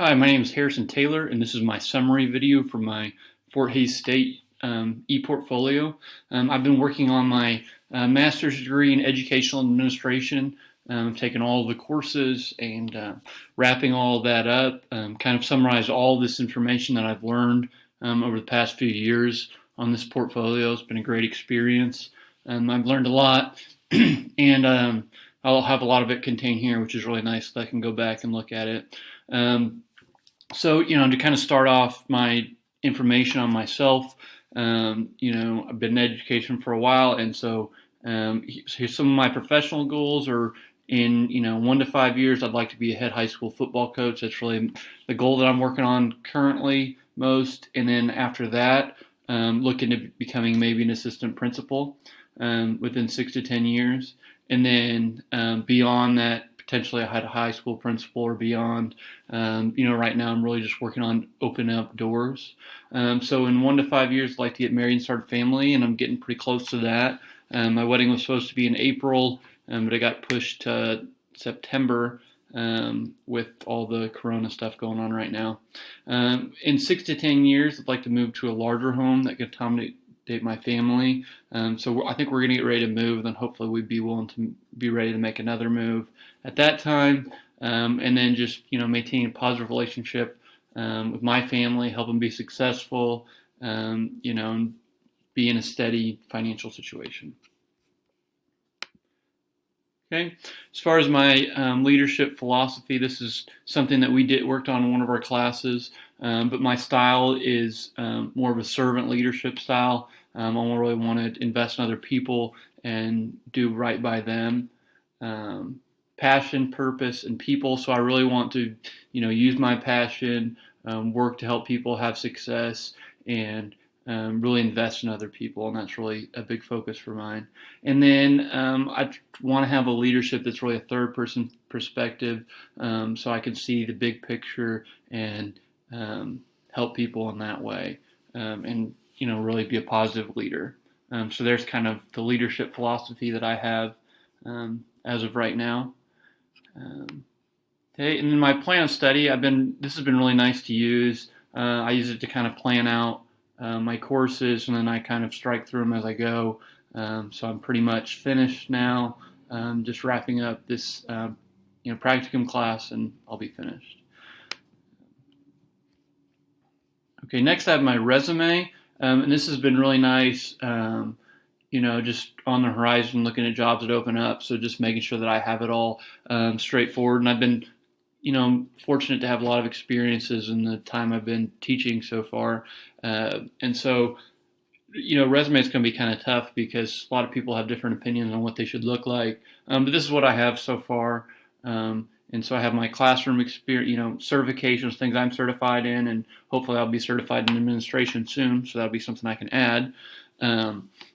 Hi, my name is Harrison Taylor, and this is my summary video for my Fort Hays State e-portfolio. I've been working on my master's degree in educational administration. I've taken all of the courses and wrapping all of that up, kind of summarize all this information that I've learned over the past few years on this portfolio. It's been a great experience. I've learned a lot, and I'll have a lot of it contained here, which is really nice that I can go back and look at it. So, to kind of start off my information on myself, I've been in education for a while, and so here's some of my professional goals are in, 1 to 5 years, I'd like to be a head high school football coach. That's really the goal that I'm working on currently most. And then after that, looking to becoming maybe an assistant principal within 6 to 10 years. And then beyond that, potentially a high school principal or beyond. Right now I'm really just working on opening up doors. So in 1 to 5 years, I'd like to get married and start a family, and I'm getting pretty close to that. My wedding was supposed to be in April, but it got pushed to September with all the corona stuff going on right now. In 6 to 10 years, I'd like to move to a larger home that could accommodate my family. So I think we're going to get ready to move, and then hopefully we'd be willing to be ready to make another move at that time. And then just, maintaining a positive relationship with my family, help them be successful, and be in a steady financial situation. Okay. As far as my leadership philosophy, this is something that we worked on in one of our classes, but my style is more of a servant leadership style. I really want to invest in other people and do right by them. Passion, purpose, and people. So I really want to, use my passion, work to help people have success, and really invest in other people, and that's really a big focus for mine. And then I want to have a leadership that's really a third-person perspective, so I can see the big picture and help people in that way, and really be a positive leader. So there's kind of the leadership philosophy that I have as of right now. Okay, and then my plan of study, this has been really nice to use. I use it to kind of plan out my courses, and then I kind of strike through them as I go. So I'm pretty much finished now. Just wrapping up this, practicum class, and I'll be finished. Okay, next I have my resume, and this has been really nice. Just on the horizon, looking at jobs that open up. So just making sure that I have it all straightforward. And I've been, fortunate to have a lot of experiences in the time I've been teaching so far. And so, resume is going to be kind of tough because a lot of people have different opinions on what they should look like. But this is what I have so far. And so I have my classroom experience, certifications, things I'm certified in, and hopefully I'll be certified in administration soon. So that'll be something I can add.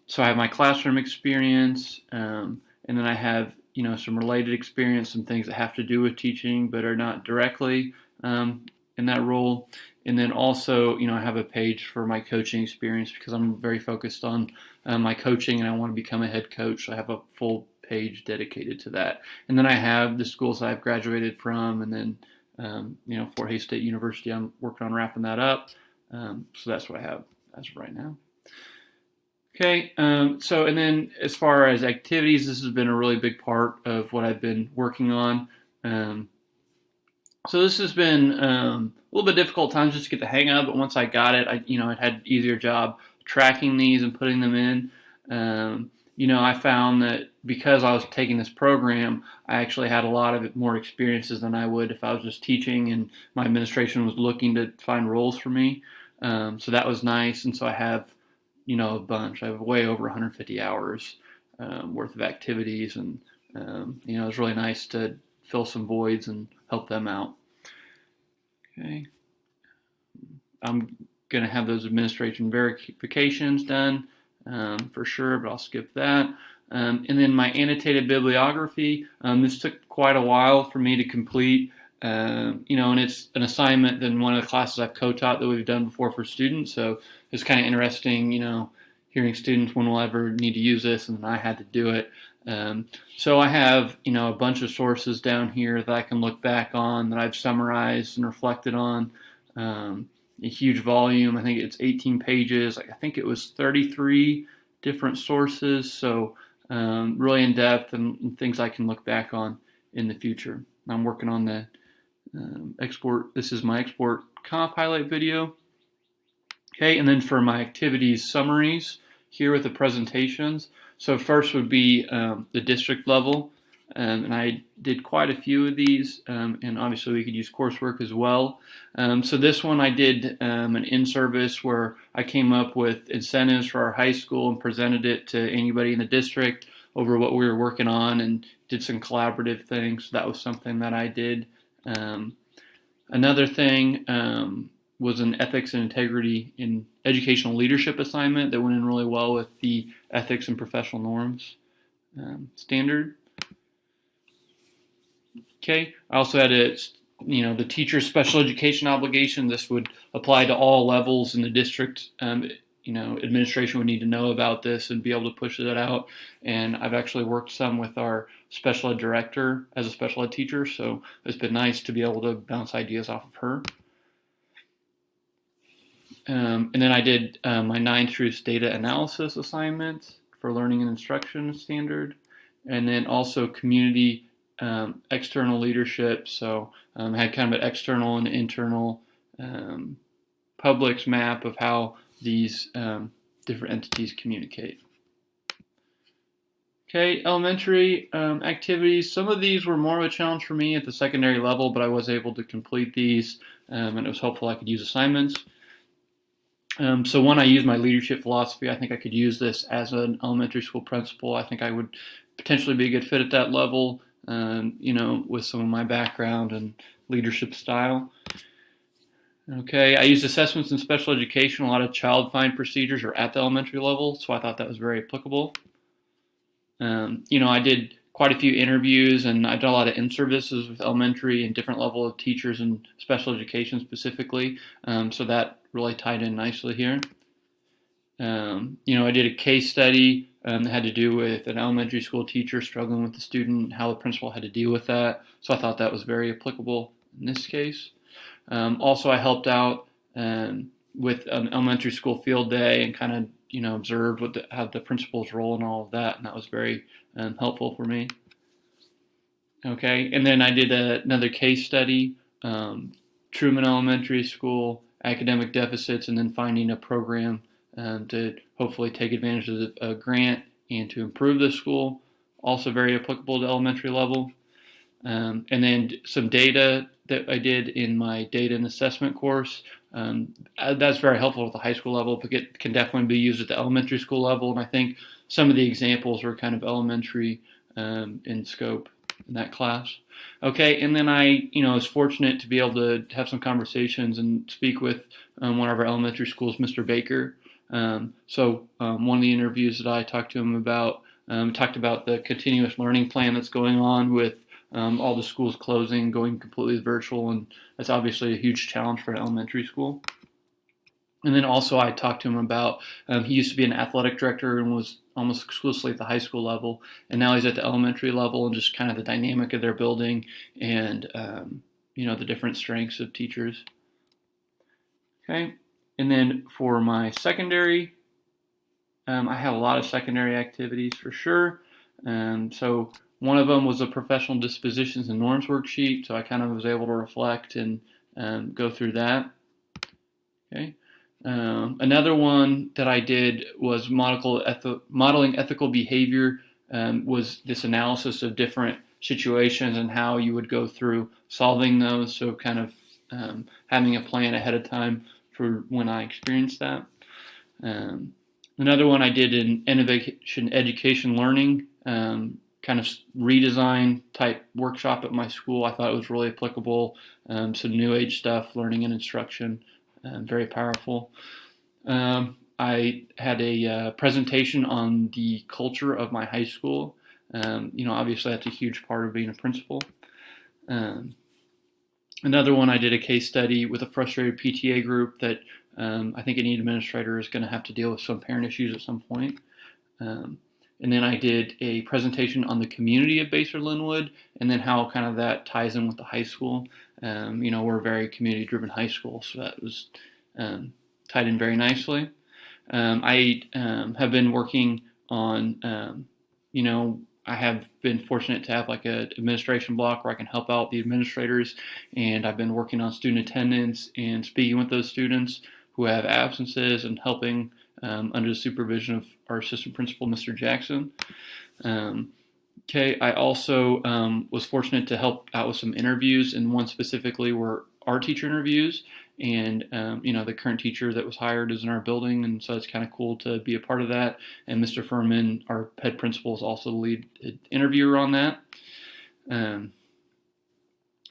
So I have my classroom experience, and then I have, some related experience, some things that have to do with teaching but are not directly in that role. And then also, I have a page for my coaching experience because I'm very focused on my coaching and I want to become a head coach. So I have a full page dedicated to that. And then I have the schools that I've graduated from, and then, Fort Hays State University, I'm working on wrapping that up. So that's what I have as of right now. Okay, and then as far as activities, this has been a really big part of what I've been working on. So this has been a little bit difficult times just to get the hang of, but once I got it, I had an easier job tracking these and putting them in. I found that because I was taking this program, I actually had a lot of more experiences than I would if I was just teaching and my administration was looking to find roles for me. So that was nice, and so I have a bunch. I have way over 150 hours worth of activities, and it was really nice to fill some voids and help them out. Okay, I'm going to have those administration verifications done for sure, but I'll skip that. And then my annotated bibliography, this took quite a while for me to complete. And it's an assignment in one of the classes I've co-taught that we've done before for students. So it's kind of interesting, hearing students, when we'll ever need to use this, and then I had to do it. So I have, a bunch of sources down here that I can look back on that I've summarized and reflected on. A huge volume. I think it's 18 pages. I think it was 33 different sources. So really in depth and things I can look back on in the future. I'm working on the export. This is my export comp highlight video. Okay, and then for my activities summaries here with the presentations. So first would be the district level, and I did quite a few of these, and obviously we could use coursework as well. So this one I did an in-service where I came up with incentives for our high school and presented it to anybody in the district over what we were working on and did some collaborative things. So that was something that I did. Another thing was an ethics and integrity in educational leadership assignment that went in really well with the ethics and professional norms standard. Okay, I also had the teacher's special education obligation. This would apply to all levels in the district. Administration would need to know about this and be able to push that out. And I've actually worked some with our special ed director as a special ed teacher, so it's been nice to be able to bounce ideas off of her. And then I did my 9 truths data analysis assignment for learning and instruction standard, and then also community external leadership. So I had kind of an external and internal publics map of how these different entities communicate. Okay, elementary activities. Some of these were more of a challenge for me at the secondary level, but I was able to complete these, and it was helpful I could use assignments. So when I use my leadership philosophy, I think I could use this as an elementary school principal. I think I would potentially be a good fit at that level, with some of my background and leadership style. Okay, I used assessments in special education. A lot of child find procedures are at the elementary level, so I thought that was very applicable. I did quite a few interviews, and I did a lot of in-services with elementary and different level of teachers and special education specifically, so that really tied in nicely here. I did a case study that had to do with an elementary school teacher struggling with the student, how the principal had to deal with that, so I thought that was very applicable in this case. Also, I helped out with an elementary school field day and kind of observed how the principal's role and all of that, and that was very helpful for me. Okay, and then I did another case study, Truman Elementary School, academic deficits, and then finding a program to hopefully take advantage of a grant and to improve the school, also very applicable to elementary level. And then some data that I did in my data and assessment course. That's very helpful at the high school level, but it can definitely be used at the elementary school level. And I think some of the examples were kind of elementary in scope in that class. Okay, and then I was fortunate to be able to have some conversations and speak with one of our elementary schools, Mr. Baker. So one of the interviews that I talked to him about talked about the continuous learning plan that's going on with all the schools closing, going completely virtual, and that's obviously a huge challenge for an elementary school. And then also I talked to him about, he used to be an athletic director and was almost exclusively at the high school level, and now he's at the elementary level, and just kind of the dynamic of their building and, the different strengths of teachers. Okay, and then for my secondary, I had a lot of secondary activities for sure. So one of them was a professional dispositions and norms worksheet, so I kind of was able to reflect and go through that. Okay. Another one that I did was modeling ethical behavior, was this analysis of different situations and how you would go through solving those, so kind of having a plan ahead of time for when I experienced that. Another one I did in innovation education learning, kind of redesign type workshop at my school. I thought it was really applicable, some new age stuff, learning and instruction, very powerful. I had a presentation on the culture of my high school. Obviously that's a huge part of being a principal. Another one, I did a case study with a frustrated PTA group that I think any administrator is going to have to deal with some parent issues at some point. Um, and then I did a presentation on the community of Basehor-Linwood, and then how kind of that ties in with the high school. We're a very community-driven high school, so that was tied in very nicely. I have been working on, I have been fortunate to have like an administration block where I can help out the administrators, and I've been working on student attendance and speaking with those students who have absences and helping under the supervision of our assistant principal, Mr. Jackson. I also was fortunate to help out with some interviews, and one specifically were art teacher interviews. And the current teacher that was hired is in our building, and so it's kind of cool to be a part of that. And Mr. Furman, our head principal, is also the lead interviewer on that. And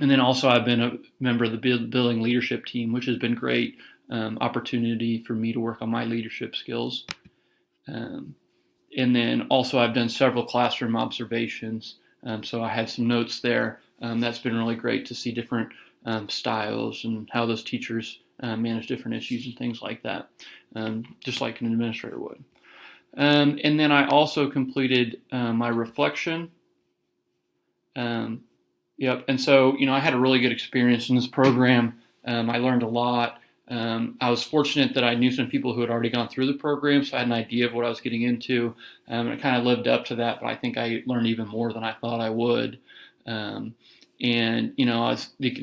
then also I've been a member of the building leadership team, which has been great opportunity for me to work on my leadership skills. And then also I've done several classroom observations, so I had some notes there. That's been really great to see different styles and how those teachers manage different issues and things like that, just like an administrator would. And then I also completed my reflection. And so, I had a really good experience in this program. I learned a lot. I was fortunate that I knew some people who had already gone through the program, so I had an idea of what I was getting into. And it kind of lived up to that, but I think I learned even more than I thought I would. The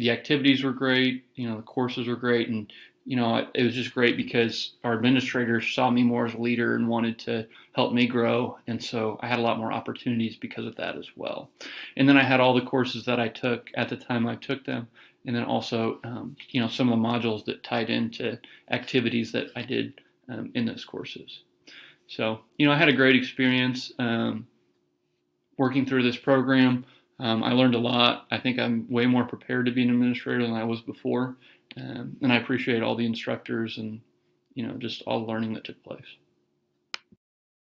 activities were great, the courses were great, and, it was just great because our administrators saw me more as a leader and wanted to help me grow, and so I had a lot more opportunities because of that as well. And then I had all the courses that I took at the time I took them, and then also, some of the modules that tied into activities that I did in those courses. So, I had a great experience working through this program. I learned a lot. I think I'm way more prepared to be an administrator than I was before. And I appreciate all the instructors and, just all the learning that took place.